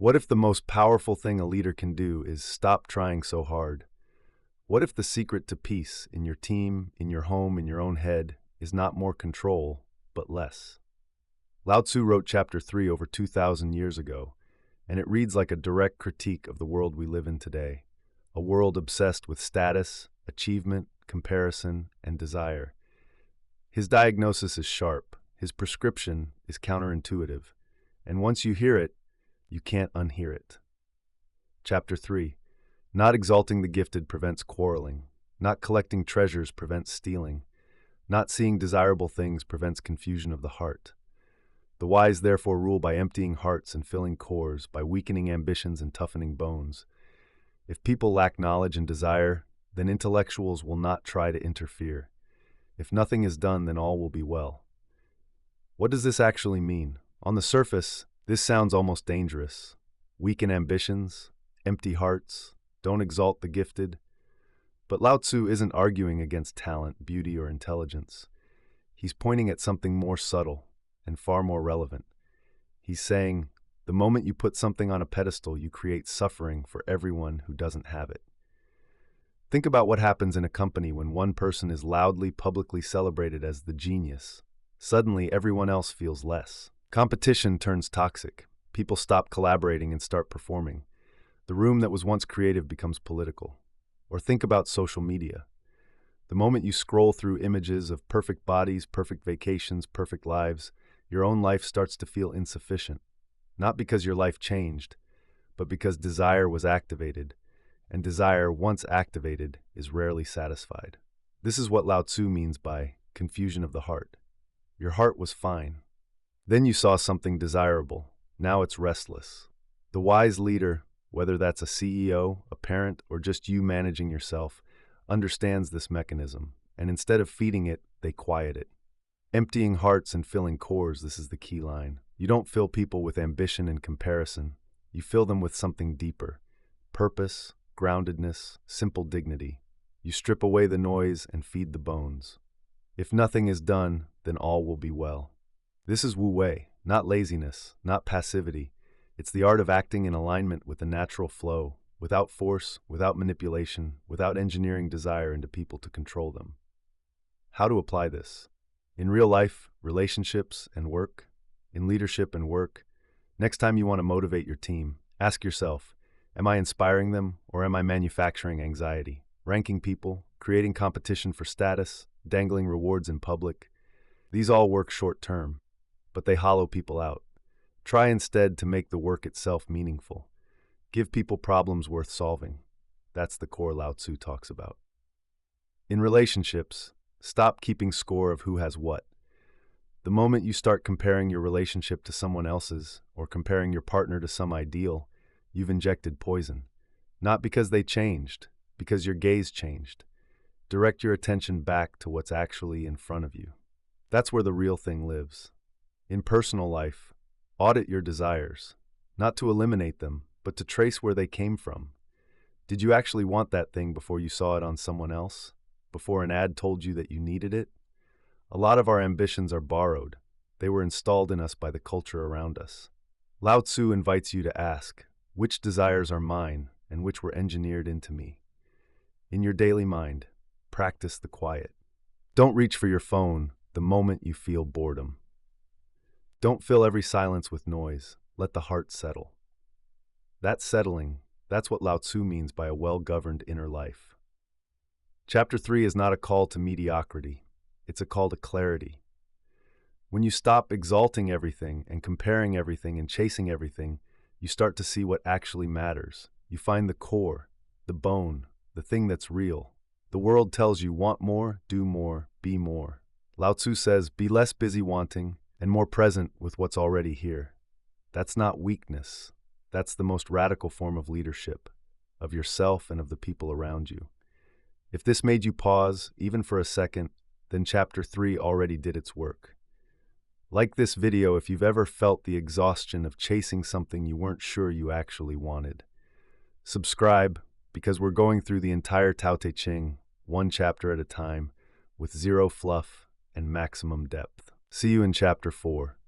What if the most powerful thing a leader can do is stop trying so hard? What if the secret to peace in your team, in your home, in your own head is not more control, but less? Lao Tzu wrote chapter 3 over 2,000 years ago, and it reads like a direct critique of the world we live in today, a world obsessed with status, achievement, comparison, and desire. His diagnosis is sharp, his prescription is counterintuitive, and once you hear it, you can't unhear it. Chapter 3. Not exalting the gifted prevents quarreling. Not collecting treasures prevents stealing. Not seeing desirable things prevents confusion of the heart. The wise therefore rule by emptying hearts and filling cores, by weakening ambitions and toughening bones. If people lack knowledge and desire, then intellectuals will not try to interfere. If nothing is done, then all will be well. What does this actually mean? On the surface, this sounds almost dangerous. Weaken ambitions, empty hearts, don't exalt the gifted. But Lao Tzu isn't arguing against talent, beauty, or intelligence. He's pointing at something more subtle and far more relevant. He's saying, the moment you put something on a pedestal, you create suffering for everyone who doesn't have it. Think about what happens in a company when one person is loudly, publicly celebrated as the genius. Suddenly, everyone else feels less. Competition turns toxic. People stop collaborating and start performing. The room that was once creative becomes political. Or think about social media. The moment you scroll through images of perfect bodies, perfect vacations, perfect lives, your own life starts to feel insufficient. Not because your life changed, but because desire was activated, and desire, once activated, is rarely satisfied. This is what Lao Tzu means by confusion of the heart. Your heart was fine. Then you saw something desirable. Now it's restless. The wise leader, whether that's a CEO, a parent, or just you managing yourself, understands this mechanism, and instead of feeding it, they quiet it. Emptying hearts and filling cores, this is the key line. You don't fill people with ambition and comparison. You fill them with something deeper. Purpose, groundedness, simple dignity. You strip away the noise and feed the bones. If nothing is done, then all will be well. This is Wu Wei, not laziness, not passivity. It's the art of acting in alignment with the natural flow, without force, without manipulation, without engineering desire into people to control them. How to apply this? In real life, relationships, and work, in leadership and work, next time you want to motivate your team, ask yourself, am I inspiring them or am I manufacturing anxiety? Ranking people, creating competition for status, dangling rewards in public. These all work short-term, but they hollow people out. Try instead to make the work itself meaningful. Give people problems worth solving. That's the core Lao Tzu talks about. In relationships, stop keeping score of who has what. The moment you start comparing your relationship to someone else's or comparing your partner to some ideal, you've injected poison. Not because they changed, because your gaze changed. Direct your attention back to what's actually in front of you. That's where the real thing lives. In personal life, audit your desires, not to eliminate them, but to trace where they came from. Did you actually want that thing before you saw it on someone else? Before an ad told you that you needed it? A lot of our ambitions are borrowed. They were installed in us by the culture around us. Lao Tzu invites you to ask, which desires are mine and which were engineered into me? In your daily mind, practice the quiet. Don't reach for your phone the moment you feel boredom. Don't fill every silence with noise. Let the heart settle. That settling, that's what Lao Tzu means by a well-governed inner life. Chapter 3 is not a call to mediocrity. It's a call to clarity. When you stop exalting everything and comparing everything and chasing everything, you start to see what actually matters. You find the core, the bone, the thing that's real. The world tells you want more, do more, be more. Lao Tzu says, be less busy wanting and more present with what's already here. That's not weakness. That's the most radical form of leadership, of yourself and of the people around you. If this made you pause, even for a second, then chapter 3 already did its work. Like this video if you've ever felt the exhaustion of chasing something you weren't sure you actually wanted. Subscribe, because we're going through the entire Tao Te Ching, one chapter at a time, with zero fluff and maximum depth. See you in chapter 4.